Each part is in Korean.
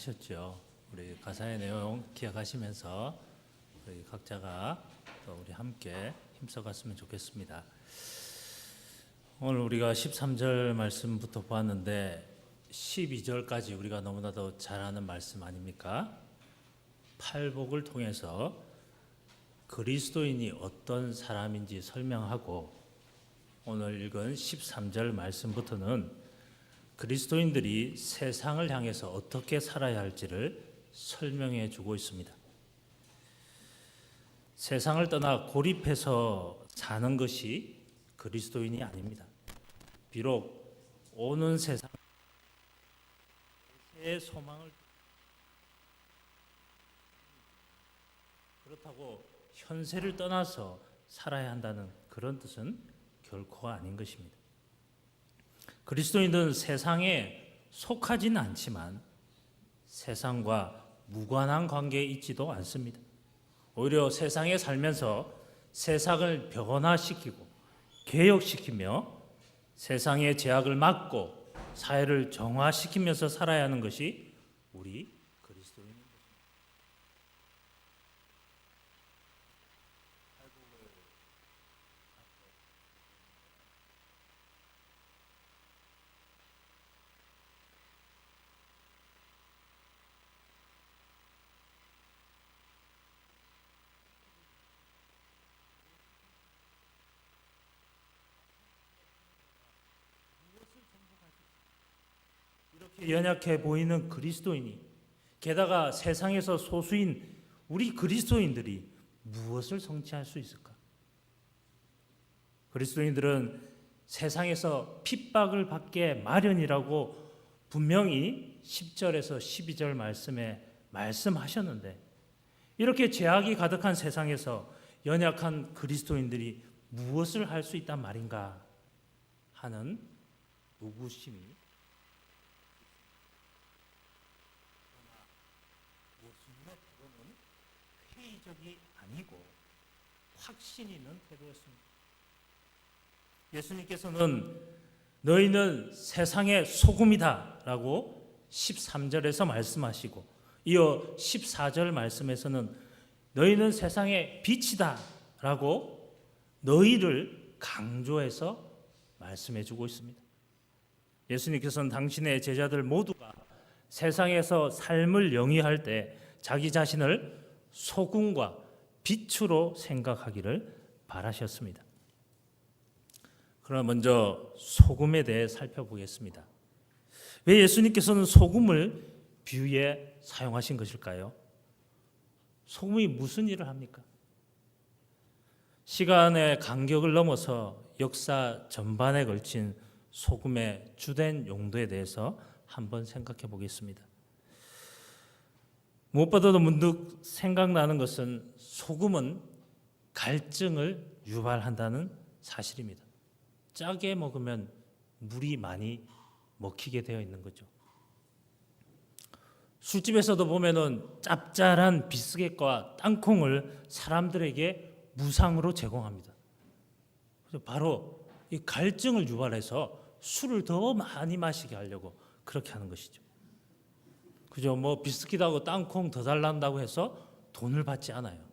하셨죠. 우리 가사의 내용 기억하시면서 우리 각자가 또 우리 함께 힘써갔으면 좋겠습니다. 오늘 우리가 13절 말씀부터 보았는데 12절까지 우리가 너무나도 잘 아는 말씀 아닙니까? 팔복을 통해서 그리스도인이 어떤 사람인지 설명하고 오늘 읽은 13절 말씀부터는 그리스도인들이 세상을 향해서 어떻게 살아야 할지를 설명해 주고 있습니다. 세상을 떠나 고립해서 사는 것이 그리스도인이 아닙니다. 비록 오는 세상의 소망을 그렇다고 현세를 떠나서 살아야 한다는 그런 뜻은 결코 아닌 것입니다. 그리스도인들은 세상에 속하지는 않지만 세상과 무관한 관계에 있지도 않습니다. 오히려 세상에 살면서 세상을 변화시키고 개혁시키며 세상의 제약을 막고 사회를 정화시키면서 살아야 하는 것이 우리 그리스도인입니다. 이렇게 연약해 보이는 그리스도인이 게다가 세상에서 소수인 우리 그리스도인들이 무엇을 성취할 수 있을까? 그리스도인들은 세상에서 핍박을 받게 마련이라고 분명히 10절에서 12절 말씀에 말씀하셨는데 이렇게 죄악이 가득한 세상에서 연약한 그리스도인들이 무엇을 할 수 있단 말인가 하는 의구심이 회의적이 아니고 확신 있는 태도였습니다. 예수님께서는 너희는 세상의 소금이다 라고 13절에서 말씀하시고 이어 14절 말씀에서는 너희는 세상의 빛이다 라고 너희를 강조해서 말씀해 주고 있습니다. 예수님께서는 당신의 제자들 모두가 세상에서 삶을 영위할 때 자기 자신을 소금과 빛으로 생각하기를 바라셨습니다. 그럼 먼저 소금에 대해 살펴보겠습니다. 왜 예수님께서는 소금을 비유에 사용하신 것일까요? 소금이 무슨 일을 합니까? 시간의 간격을 넘어서 역사 전반에 걸친 소금의 주된 용도에 대해서 한번 생각해 보겠습니다. 무엇보다도 문득 생각나는 것은 소금은 갈증을 유발한다는 사실입니다. 짜게 먹으면 물이 많이 먹히게 되어 있는 거죠. 술집에서도 보면은 짭짤한 비스켓과 땅콩을 사람들에게 무상으로 제공합니다. 바로 이 갈증을 유발해서 술을 더 많이 마시게 하려고 그렇게 하는 것이죠. 그죠? 뭐 비스킷하고 땅콩 더 달란다고 해서 돈을 받지 않아요.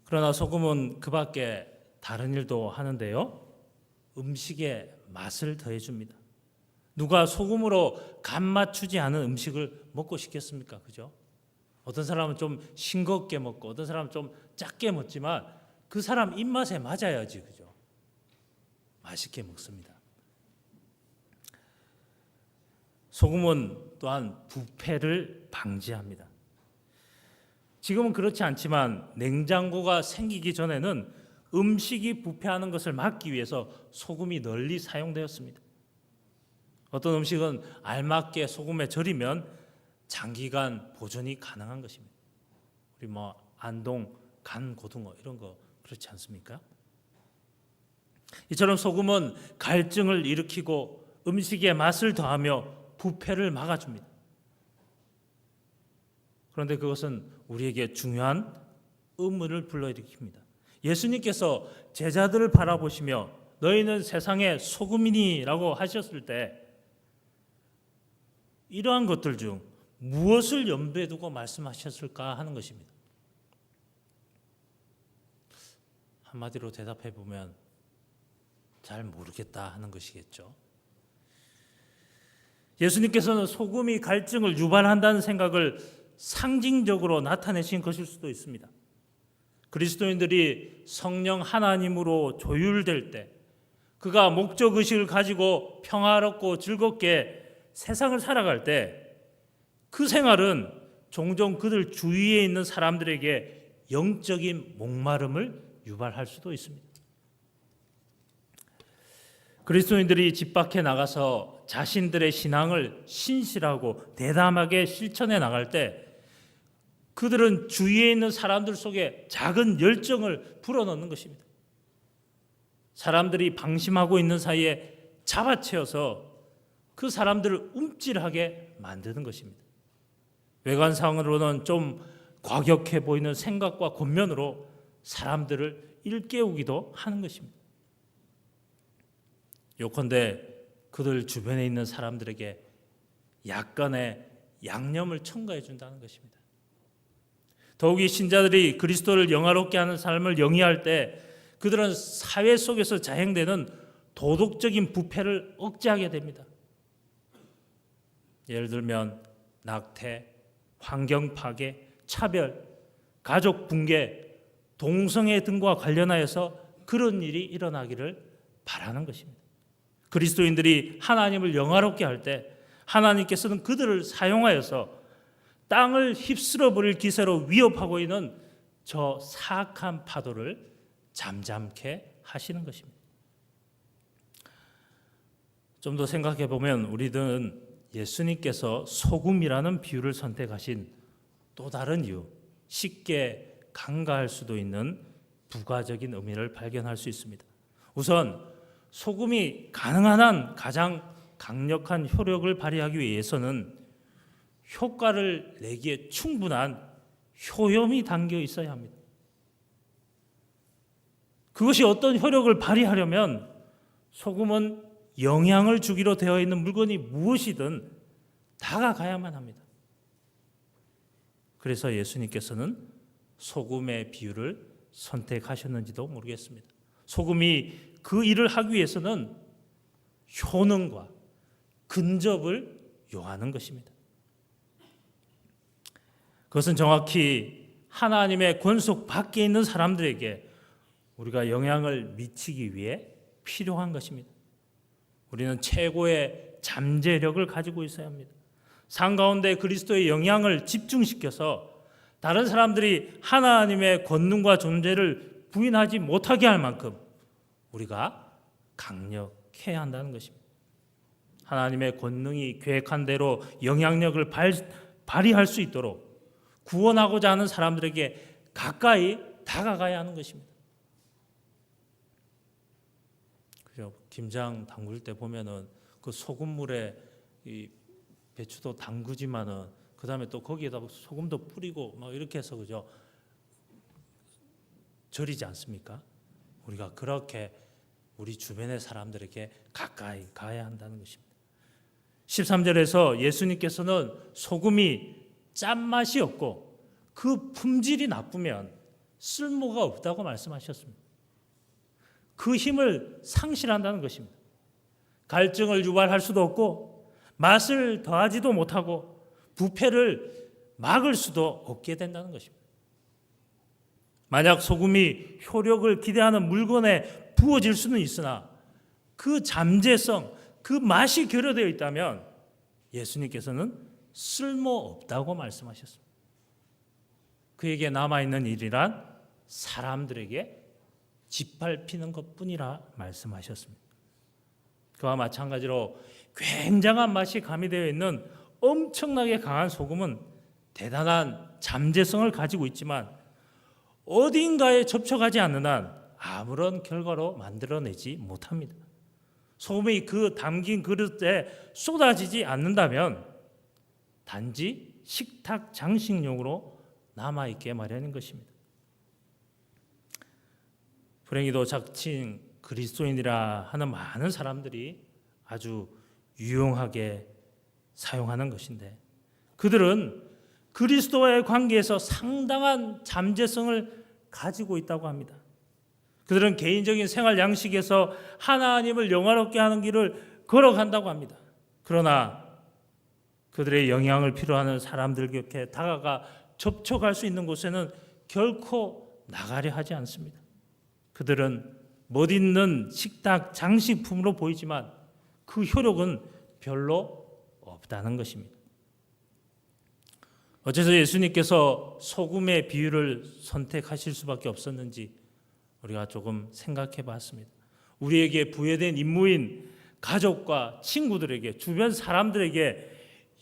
그러나 소금은 그 밖에 다른 일도 하는데요. 음식에 맛을 더해줍니다. 누가 소금으로 간 맞추지 않은 음식을 먹고 싶겠습니까? 그죠? 어떤 사람은 좀 싱겁게 먹고 어떤 사람은 좀 작게 먹지만 그 사람 입맛에 맞아야지. 그죠? 맛있게 먹습니다. 소금은 또한 부패를 방지합니다. 지금은 그렇지 않지만 냉장고가 생기기 전에는 음식이 부패하는 것을 막기 위해서 소금이 널리 사용되었습니다. 어떤 음식은 알맞게 소금에 절이면 장기간 보존이 가능한 것입니다. 우리 뭐 안동, 간 고등어 이런 거 그렇지 않습니까? 이처럼 소금은 갈증을 일으키고 음식의 맛을 더하며 부패를 막아줍니다. 그런데 그것은 우리에게 중요한 의문을 불러일으킵니다. 예수님께서 제자들을 바라보시며 너희는 세상의 소금이니라고 하셨을 때 이러한 것들 중 무엇을 염두에 두고 말씀하셨을까 하는 것입니다. 한마디로 대답해 보면 잘 모르겠다 하는 것이겠죠. 예수님께서는 소금이 갈증을 유발한다는 생각을 상징적으로 나타내신 것일 수도 있습니다. 그리스도인들이 성령 하나님으로 조율될 때, 그가 목적의식을 가지고 평화롭고 즐겁게 세상을 살아갈 때, 그 생활은 종종 그들 주위에 있는 사람들에게 영적인 목마름을 유발할 수도 있습니다. 그리스도인들이 집 밖에 나가서 자신들의 신앙을 신실하고 대담하게 실천해 나갈 때, 그들은 주위에 있는 사람들 속에 작은 열정을 불어넣는 것입니다. 사람들이 방심하고 있는 사이에 잡아채어서 그 사람들을 움찔하게 만드는 것입니다. 외관상으로는 좀 과격해 보이는 생각과 권면으로 사람들을 일깨우기도 하는 것입니다. 요컨대 그들 주변에 있는 사람들에게 약간의 양념을 첨가해 준다는 것입니다. 더욱이 신자들이 그리스도를 영화롭게 하는 삶을 영위할 때 그들은 사회 속에서 자행되는 도덕적인 부패를 억제하게 됩니다. 예를 들면 낙태, 환경 파괴, 차별, 가족 붕괴, 동성애 등과 관련하여서 그런 일이 일어나기를 바라는 것입니다. 그리스도인들이 하나님을 영화롭게 할 때 하나님께서는 그들을 사용하여서 땅을 휩쓸어 버릴 기세로 위협하고 있는 저 사악한 파도를 잠잠케 하시는 것입니다. 좀 더 생각해 보면 우리들은 예수님께서 소금이라는 비유를 선택하신 또 다른 이유, 쉽게 간과할 수도 있는 부가적인 의미를 발견할 수 있습니다. 우선 소금이 가능한 한 가장 강력한 효력을 발휘하기 위해서는 효과를 내기에 충분한 효염이 담겨 있어야 합니다. 그것이 어떤 효력을 발휘하려면 소금은 영향을 주기로 되어 있는 물건이 무엇이든 다가가야만 합니다. 그래서 예수님께서는 소금의 비유를 선택하셨는지도 모르겠습니다. 소금이 그 일을 하기 위해서는 효능과 근접을 요하는 것입니다. 그것은 정확히 하나님의 권속 밖에 있는 사람들에게 우리가 영향을 미치기 위해 필요한 것입니다. 우리는 최고의 잠재력을 가지고 있어야 합니다. 삶 가운데 그리스도의 영향을 집중시켜서 다른 사람들이 하나님의 권능과 존재를 부인하지 못하게 할 만큼 우리가 강력해야 한다는 것입니다. 하나님의 권능이 계획한 대로 영향력을 발휘할 수 있도록 구원하고자 하는 사람들에게 가까이 다가가야 하는 것입니다. 그죠? 김장 담글 때 보면은 그 소금물에 이 배추도 담그지만은 그 다음에 또 거기에다 소금도 뿌리고 막 이렇게 해서 그죠? 절이지 않습니까? 우리가 그렇게 우리 주변의 사람들에게 가까이 가야 한다는 것입니다. 13절에서 예수님께서는 소금이 짠맛이 없고 그 품질이 나쁘면 쓸모가 없다고 말씀하셨습니다. 그 힘을 상실한다는 것입니다. 갈증을 유발할 수도 없고 맛을 더하지도 못하고 부패를 막을 수도 없게 된다는 것입니다. 만약 소금이 효력을 기대하는 물건에 부어질 수는 있으나 그 잠재성, 그 맛이 결여되어 있다면 예수님께서는 쓸모없다고 말씀하셨습니다. 그에게 남아있는 일이란 사람들에게 짓밟히는 것뿐이라 말씀하셨습니다. 그와 마찬가지로 굉장한 맛이 가미되어 있는 엄청나게 강한 소금은 대단한 잠재성을 가지고 있지만 어딘가에 접촉하지 않는 한 아무런 결과로 만들어내지 못합니다. 소금이 그 담긴 그릇에 쏟아지지 않는다면 단지 식탁 장식용으로 남아있게 마련인 것입니다. 불행히도 자칭 그리스도인이라 하는 많은 사람들이 아주 유용하게 사용하는 것인데 그들은 그리스도와의 관계에서 상당한 잠재성을 가지고 있다고 합니다. 그들은 개인적인 생활 양식에서 하나님을 영화롭게 하는 길을 걸어간다고 합니다. 그러나 그들의 영향을 필요하는 사람들에게 다가가 접촉할 수 있는 곳에는 결코 나가려 하지 않습니다. 그들은 멋있는 식탁 장식품으로 보이지만 그 효력은 별로 없다는 것입니다. 어째서 예수님께서 소금의 비유를 선택하실 수밖에 없었는지 우리가 조금 생각해 봤습니다. 우리에게 부여된 임무인 가족과 친구들에게, 주변 사람들에게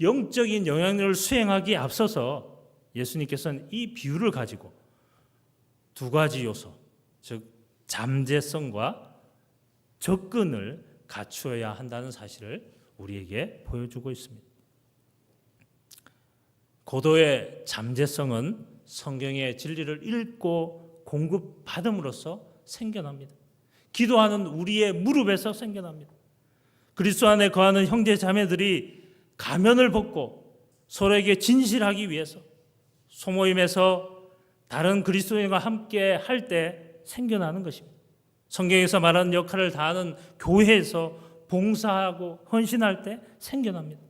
영적인 영향력을 수행하기에 앞서서 예수님께서는 이 비유를 가지고 두 가지 요소, 즉 잠재성과 접근을 갖추어야 한다는 사실을 우리에게 보여주고 있습니다. 고도의 잠재성은 성경의 진리를 읽고 공급받음으로써 생겨납니다. 기도하는 우리의 무릎에서 생겨납니다. 그리스도 안에 거하는 형제 자매들이 가면을 벗고 서로에게 진실하기 위해서 소모임에서 다른 그리스도인과 함께 할 때 생겨나는 것입니다. 성경에서 말하는 역할을 다하는 교회에서 봉사하고 헌신할 때 생겨납니다.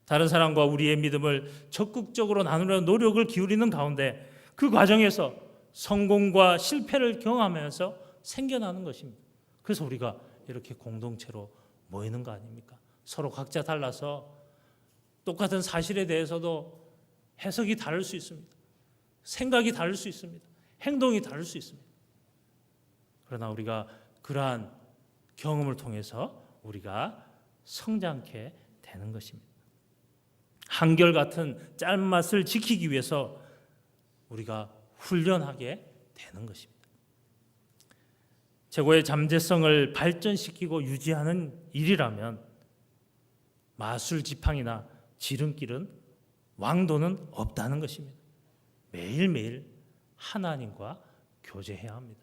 다른 사람과 우리의 믿음을 적극적으로 나누려 노력을 기울이는 가운데 그 과정에서 성공과 실패를 경험하면서 생겨나는 것입니다. 그래서 우리가 이렇게 공동체로 모이는 거 아닙니까? 서로 각자 달라서 똑같은 사실에 대해서도 해석이 다를 수 있습니다. 생각이 다를 수 있습니다. 행동이 다를 수 있습니다. 그러나 우리가 그러한 경험을 통해서 우리가 성장케 되는 것입니다. 한결같은 짤맛을 지키기 위해서 우리가 훈련하게 되는 것입니다. 최고의 잠재성을 발전시키고 유지하는 일이라면 마술 지팡이나 지름길은 왕도는 없다는 것입니다. 매일매일 하나님과 교제해야 합니다.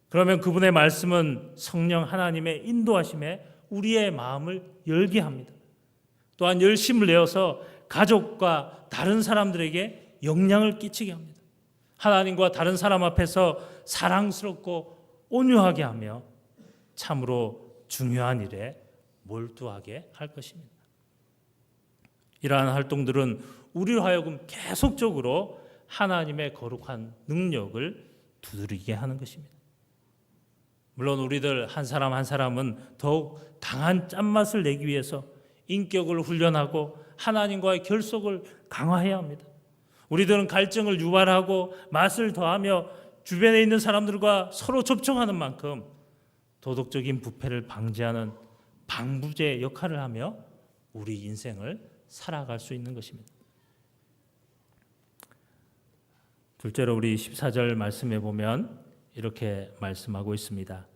그러면 그분의 말씀은 성령 하나님의 인도하심에 우리의 마음을 열게 합니다. 또한 열심을 내어서 가족과 다른 사람들에게 영향을 끼치게 합니다. 하나님과 다른 사람 앞에서 사랑스럽고 온유하게 하며 참으로 중요한 일에 몰두하게 할 것입니다. 이러한 활동들은 우리로 하여금 계속적으로 하나님의 거룩한 능력을 두드리게 하는 것입니다. 물론 우리들 한 사람 한 사람은 더욱 강한 짠맛을 내기 위해서 인격을 훈련하고 하나님과의 결속을 강화해야 합니다. 우리들은 갈증을 유발하고 맛을 더하며 주변에 있는 사람들과 서로 접촉하는 만큼 도덕적인 부패를 방지하는 방부제 역할을 하며 우리 인생을 살아갈 수 있는 것입니다. 둘째로 우리 14절 말씀에 보면 이렇게 말씀하고 있습니다.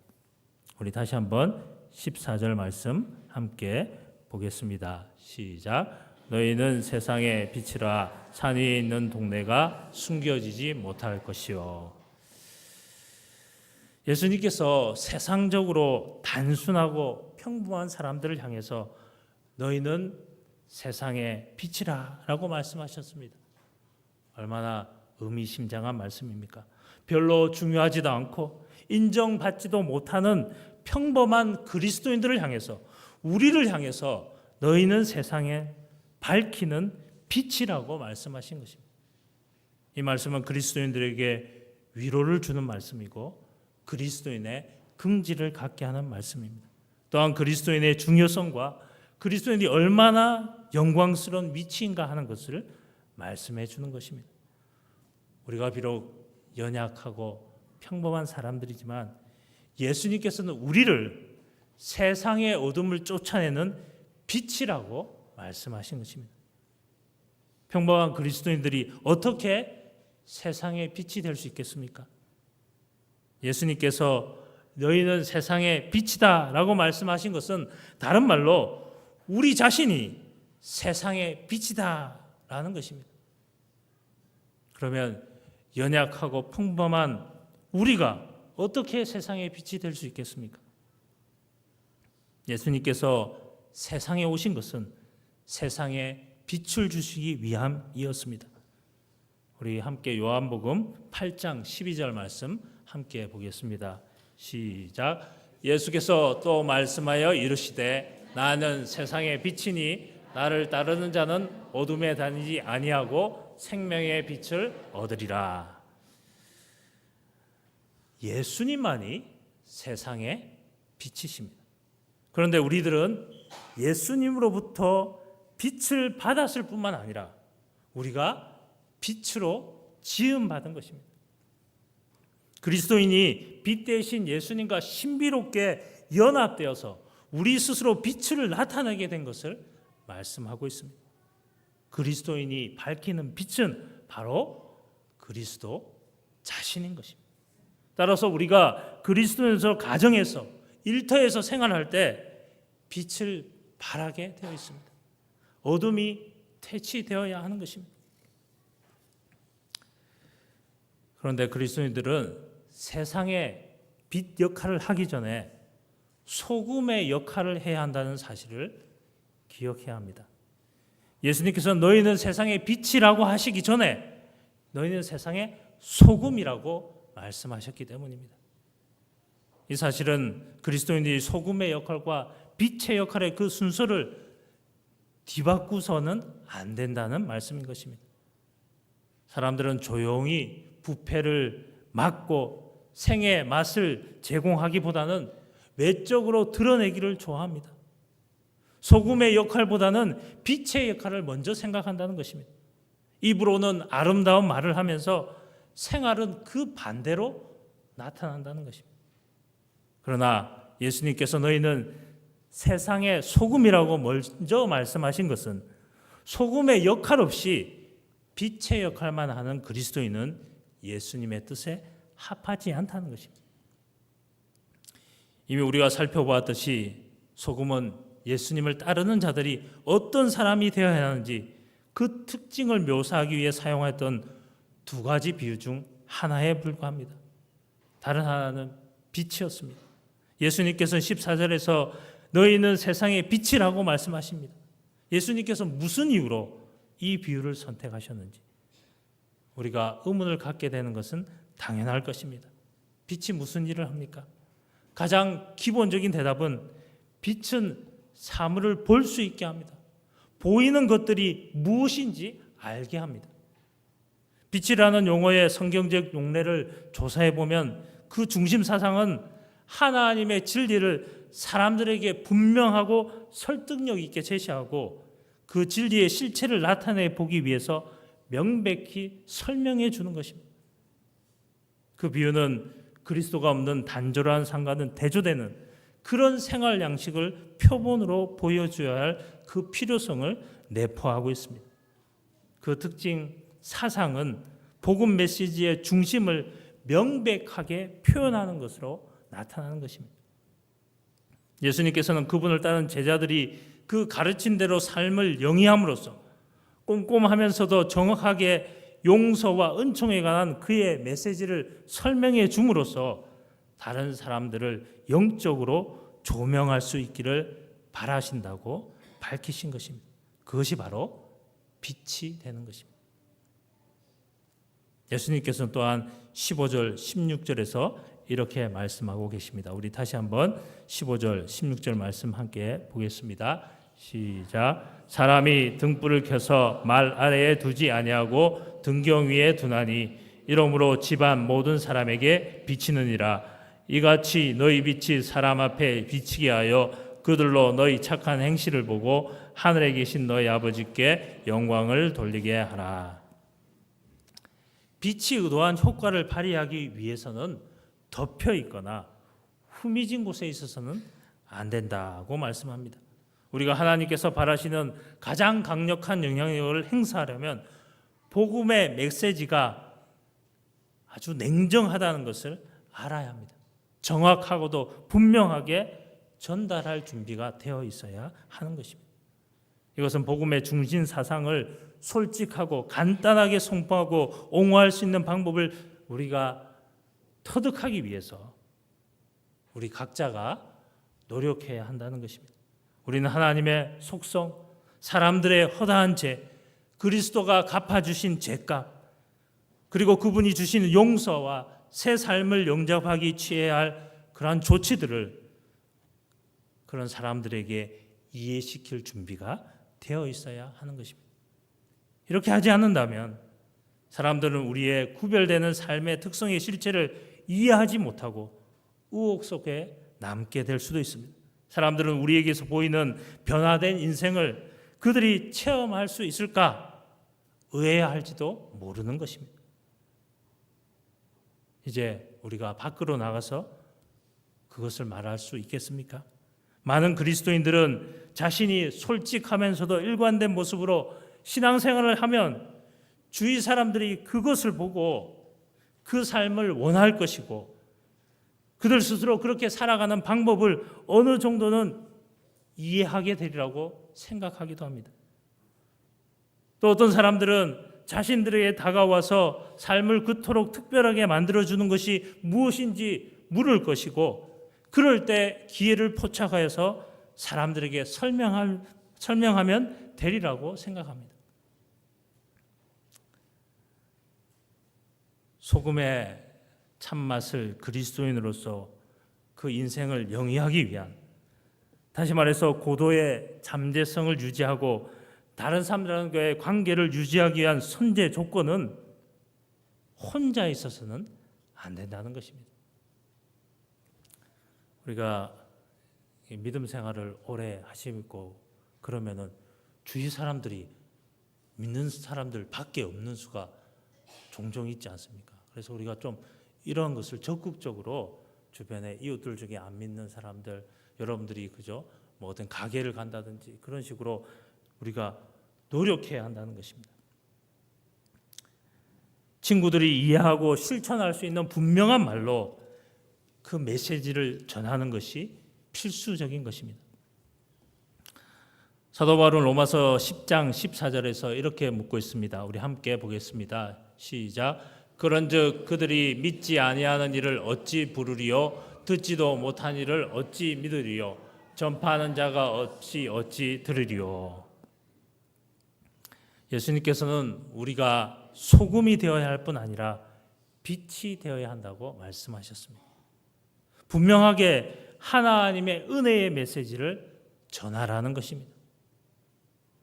우리 다시 한번 14절 말씀 함께 보겠습니다. 시작. 너희는 세상의 빛이라 산 위에 있는 동네가 숨겨지지 못할 것이요. 예수님께서 세상적으로 단순하고 평범한 사람들을 향해서 너희는 세상의 빛이라 라고 말씀하셨습니다. 얼마나 의미심장한 말씀입니까? 별로 중요하지도 않고 인정받지도 못하는 평범한 그리스도인들을 향해서, 우리를 향해서 너희는 세상에 밝히는 빛이라고 말씀하신 것입니다. 이 말씀은 그리스도인들에게 위로를 주는 말씀이고 그리스도인의 긍지를 갖게 하는 말씀입니다. 또한 그리스도인의 중요성과 그리스도인이 얼마나 영광스러운 위치인가 하는 것을 말씀해 주는 것입니다. 우리가 비록 연약하고 평범한 사람들이지만 예수님께서는 우리를 세상의 어둠을 쫓아내는 빛이라고 말씀하신 것입니다. 평범한 그리스도인들이 어떻게 세상의 빛이 될 수 있겠습니까? 예수님께서 너희는 세상의 빛이다 라고 말씀하신 것은 다른 말로 우리 자신이 세상의 빛이다 라는 것입니다. 그러면 연약하고 평범한 우리가 어떻게 세상의 빛이 될 수 있겠습니까? 예수님께서 세상에 오신 것은 세상에 빛을 주시기 위함이었습니다. 우리 함께 요한복음 8장 12절 말씀 함께 보겠습니다. 시작. 예수께서 또 말씀하여 이르시되 나는 세상의 빛이니 나를 따르는 자는 어둠에 다니지 아니하고 생명의 빛을 얻으리라. 예수님만이 세상의 빛이십니다. 그런데 우리들은 예수님으로부터 빛을 받았을 뿐만 아니라 우리가 빛으로 지음받은 것입니다. 그리스도인이 빛 대신 예수님과 신비롭게 연합되어서 우리 스스로 빛을 나타내게 된 것을 말씀하고 있습니다. 그리스도인이 밝히는 빛은 바로 그리스도 자신인 것입니다. 따라서 우리가 그리스도인에서 가정에서 일터에서 생활할 때 빛을 발하게 되어 있습니다. 어둠이 퇴치되어야 하는 것입니다. 그런데 그리스도인들은 세상의 빛 역할을 하기 전에 소금의 역할을 해야 한다는 사실을 기억해야 합니다. 예수님께서 너희는 세상의 빛이라고 하시기 전에 너희는 세상의 소금이라고 말씀하셨기 때문입니다. 이 사실은 그리스도인들이 소금의 역할과 빛의 역할의 그 순서를 뒤바꾸서는 안 된다는 말씀인 것입니다. 사람들은 조용히 부패를 막고 생의 맛을 제공하기보다는 외적으로 드러내기를 좋아합니다. 소금의 역할보다는 빛의 역할을 먼저 생각한다는 것입니다. 입으로는 아름다운 말을 하면서 생활은 그 반대로 나타난다는 것입니다. 그러나 예수님께서 너희는 세상의 소금이라고 먼저 말씀하신 것은 소금의 역할 없이 빛의 역할만 하는 그리스도인은 예수님의 뜻에 합하지 않다는 것입니다. 이미 우리가 살펴보았듯이 소금은 예수님을 따르는 자들이 어떤 사람이 되어야 하는지 그 특징을 묘사하기 위해 사용했던 두 가지 비유 중 하나에 불과합니다. 다른 하나는 빛이었습니다. 예수님께서는 14절에서 너희는 세상의 빛이라고 말씀하십니다. 예수님께서 무슨 이유로 이 비유를 선택하셨는지 우리가 의문을 갖게 되는 것은 당연할 것입니다. 빛이 무슨 일을 합니까? 가장 기본적인 대답은 빛은 사물을 볼 수 있게 합니다. 보이는 것들이 무엇인지 알게 합니다. 빛이라는 용어의 성경적 용례를 조사해 보면 그 중심 사상은 하나님의 진리를 사람들에게 분명하고 설득력 있게 제시하고 그 진리의 실체를 나타내 보기 위해서 명백히 설명해 주는 것입니다. 그 비유는 그리스도가 없는 단조로한 삶과는 대조되는 그런 생활 양식을 표본으로 보여줘야 할 그 필요성을 내포하고 있습니다. 그 특징 사상은 복음 메시지의 중심을 명백하게 표현하는 것으로 나타나는 것입니다. 예수님께서는 그분을 따른 제자들이 그 가르친 대로 삶을 영위함으로써 꼼꼼하면서도 정확하게 용서와 은총에 관한 그의 메시지를 설명해 줌으로써 다른 사람들을 영적으로 조명할 수 있기를 바라신다고 밝히신 것입니다. 그것이 바로 빛이 되는 것입니다. 예수님께서는 또한 15절, 16절에서 이렇게 말씀하고 계십니다. 우리 다시 한번 15절, 16절 말씀 함께 보겠습니다. 시작. 사람이 등불을 켜서 말 아래에 두지 아니하고 등경 위에 두나니 이러므로 집안 모든 사람에게 비치느니라. 이같이 너희 빛이 사람 앞에 비치게 하여 그들로 너희 착한 행실을 보고 하늘에 계신 너희 아버지께 영광을 돌리게 하라. 빛이 의도한 효과를 발휘하기 위해서는 덮여 있거나 후미진 곳에 있어서는 안 된다고 말씀합니다. 우리가 하나님께서 바라시는 가장 강력한 영향력을 행사하려면 복음의 메시지가 아주 냉정하다는 것을 알아야 합니다. 정확하고도 분명하게 전달할 준비가 되어 있어야 하는 것입니다. 이것은 복음의 중심 사상을 솔직하고 간단하게 선포하고 옹호할 수 있는 방법을 우리가 터득하기 위해서 우리 각자가 노력해야 한다는 것입니다. 우리는 하나님의 속성, 사람들의 허다한 죄, 그리스도가 갚아주신 죄값, 그리고 그분이 주신 용서와 새 삶을 영접하기 취해야 할 그러한 조치들을 그런 사람들에게 이해시킬 준비가 되어 있어야 하는 것입니다. 이렇게 하지 않는다면 사람들은 우리의 구별되는 삶의 특성의 실체를 이해하지 못하고 의혹 속에 남게 될 수도 있습니다. 사람들은 우리에게서 보이는 변화된 인생을 그들이 체험할 수 있을까 의아해할지도 모르는 것입니다. 이제 우리가 밖으로 나가서 그것을 말할 수 있겠습니까? 많은 그리스도인들은 자신이 솔직하면서도 일관된 모습으로 신앙생활을 하면 주위 사람들이 그것을 보고 그 삶을 원할 것이고 그들 스스로 그렇게 살아가는 방법을 어느 정도는 이해하게 되리라고 생각하기도 합니다. 또 어떤 사람들은 자신들에게 다가와서 삶을 그토록 특별하게 만들어주는 것이 무엇인지 물을 것이고 그럴 때 기회를 포착하여서 사람들에게 설명하면 되리라고 생각합니다. 소금의 참맛을 그리스도인으로서 그 인생을 영위하기 위한, 다시 말해서 고도의 잠재성을 유지하고 다른 사람들과의 관계를 유지하기 위한 선제 조건은 혼자 있어서는 안 된다는 것입니다. 우리가 믿음 생활을 오래 하시고 그러면은 주위 사람들이 믿는 사람들 밖에 없는 수가 종종 있지 않습니까? 그래서 우리가 좀 이러한 것을 적극적으로 주변에 이웃들 중에 안 믿는 사람들, 여러분들이 그죠? 뭐 어떤 가게를 간다든지 그런 식으로 우리가 노력해야 한다는 것입니다. 친구들이 이해하고 실천할 수 있는 분명한 말로 그 메시지를 전하는 것이 필수적인 것입니다. 사도 바울은 로마서 10장 14절에서 이렇게 묻고 있습니다. 우리 함께 보겠습니다. 시작. 그런즉 그들이 믿지 아니하는 일을 어찌 부르리요? 듣지도 못한 일을 어찌 믿으리요? 전파하는 자가 어찌 들으리요? 예수님께서는 우리가 소금이 되어야 할 뿐 아니라 빛이 되어야 한다고 말씀하셨습니다. 분명하게 하나님의 은혜의 메시지를 전하라는 것입니다.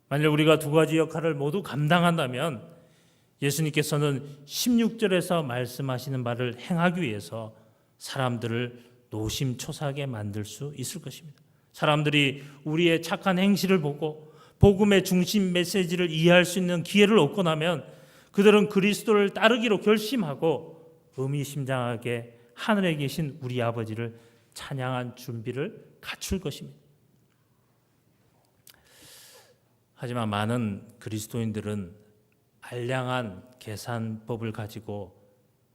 만약 우리가 두 가지 역할을 모두 감당한다면 예수님께서는 16절에서 말씀하시는 바를 행하기 위해서 사람들을 노심초사하게 만들 수 있을 것입니다. 사람들이 우리의 착한 행실을 보고 복음의 중심 메시지를 이해할 수 있는 기회를 얻고 나면 그들은 그리스도를 따르기로 결심하고 의미심장하게 하늘에 계신 우리 아버지를 찬양한 준비를 갖출 것입니다. 하지만 많은 그리스도인들은 알량한 계산법을 가지고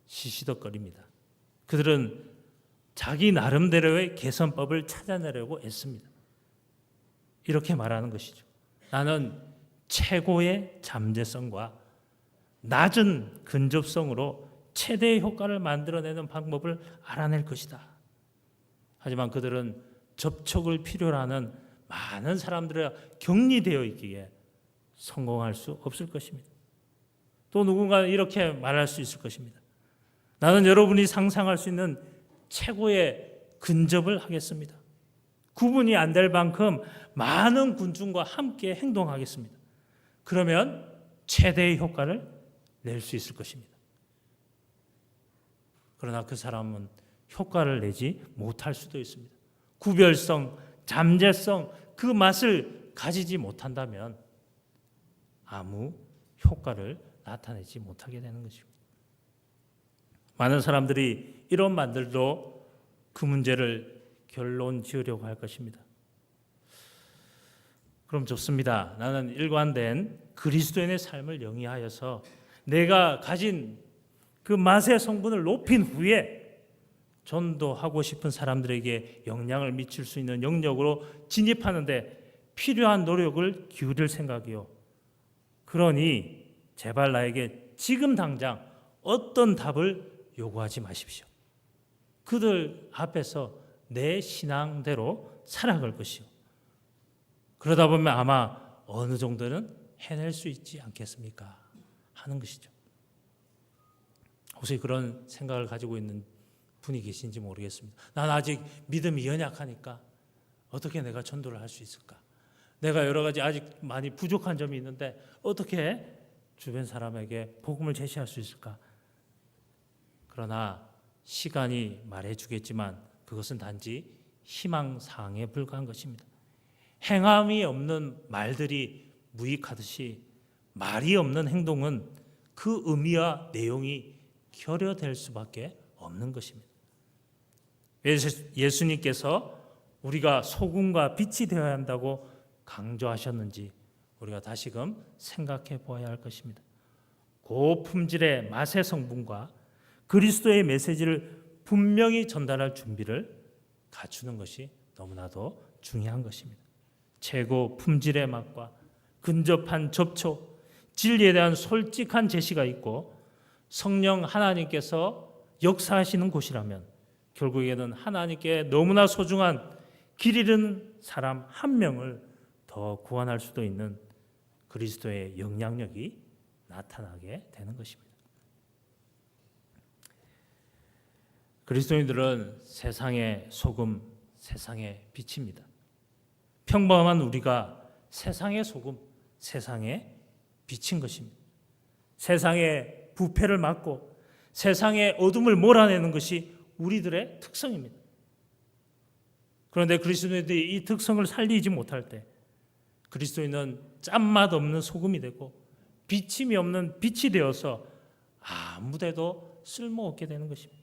시시덕거립니다. 그들은 자기 나름대로의 계산법을 찾아내려고 애씁니다. 이렇게 말하는 것이죠. 나는 최고의 잠재성과 낮은 근접성으로 최대의 효과를 만들어내는 방법을 알아낼 것이다. 하지만 그들은 접촉을 필요로 하는 많은 사람들과 격리되어 있기에 성공할 수 없을 것입니다. 또 누군가는 이렇게 말할 수 있을 것입니다. 나는 여러분이 상상할 수 있는 최고의 근접을 하겠습니다. 구분이 안 될 만큼 많은 군중과 함께 행동하겠습니다. 그러면 최대의 효과를 낼 수 있을 것입니다. 그러나 그 사람은 효과를 내지 못할 수도 있습니다. 구별성, 잠재성, 그 맛을 가지지 못한다면 아무 효과를 나타내지 못하게 되는 것입니다. 많은 사람들이 이런 말들로 그 문제를 결론 지으려고 할 것입니다. 그럼 좋습니다. 나는 일관된 그리스도인의 삶을 영위하여서 내가 가진 그 맛의 성분을 높인 후에 전도하고 싶은 사람들에게 영향을 미칠 수 있는 영역으로 진입하는데 필요한 노력을 기울일 생각이요. 그러니 제발 나에게 지금 당장 어떤 답을 요구하지 마십시오. 그들 앞에서 내 신앙대로 살아갈 것이요. 그러다 보면 아마 어느 정도는 해낼 수 있지 않겠습니까? 하는 것이죠. 혹시 그런 생각을 가지고 있는 분이 계신지 모르겠습니다. 난 아직 믿음이 연약하니까 어떻게 내가 전도를 할 수 있을까? 내가 여러 가지 아직 많이 부족한 점이 있는데 어떻게 주변 사람에게 복음을 제시할 수 있을까? 그러나 시간이 말해주겠지만 그것은 단지 희망사항에 불과한 것입니다. 행함이 없는 말들이 무익하듯이 말이 없는 행동은 그 의미와 내용이 결여될 수밖에 없는 것입니다. 예수님께서 우리가 소금과 빛이 되어야 한다고 강조하셨는지 우리가 다시금 생각해 보아야 할 것입니다. 고품질의 맛의 성분과 그리스도의 메시지를 분명히 전달할 준비를 갖추는 것이 너무나도 중요한 것입니다. 최고 품질의 맛과 근접한 접촉, 진리에 대한 솔직한 제시가 있고 성령 하나님께서 역사하시는 곳이라면 결국에는 하나님께 너무나 소중한 길 잃은 사람 한 명을 더 구원할 수도 있는 그리스도의 영향력이 나타나게 되는 것입니다. 그리스도인들은 세상의 소금, 세상의 빛입니다. 평범한 우리가 세상의 소금, 세상의 빛인 것입니다. 세상의 부패를 막고 세상의 어둠을 몰아내는 것이 우리들의 특성입니다. 그런데 그리스도인들이 이 특성을 살리지 못할 때 그리스도인은 짠맛 없는 소금이 되고 비침이 없는 빛이 되어서 아무데도 쓸모없게 되는 것입니다.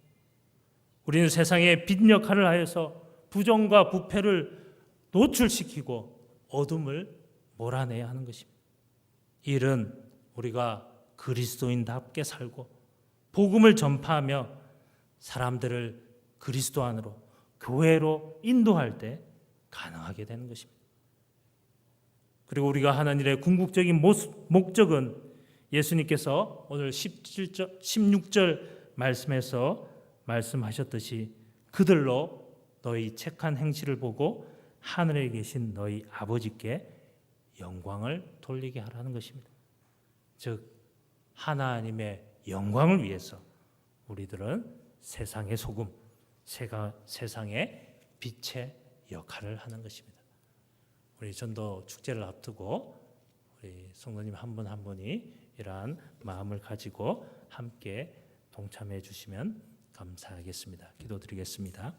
우리는 세상의 빛 역할을 하여서 부정과 부패를 노출시키고 어둠을 몰아내야 하는 것입니다. 이 일은 우리가 그리스도인답게 살고 복음을 전파하며 사람들을 그리스도 안으로 교회로 인도할 때 가능하게 되는 것입니다. 그리고 우리가 하는 일의 궁극적인 목적은 예수님께서 오늘 16절 말씀에서 말씀하셨듯이 그들로 너희 착한 행실을 보고 하늘에 계신 너희 아버지께 영광을 돌리게 하라는 것입니다. 즉 하나님의 영광을 위해서 우리들은 세상의 소금, 세상의 빛의 역할을 하는 것입니다. 우리 전도 축제를 앞두고 우리 성도님 한 분 한 분이 이러한 마음을 가지고 함께 동참해 주시면 감사하겠습니다. 기도드리겠습니다.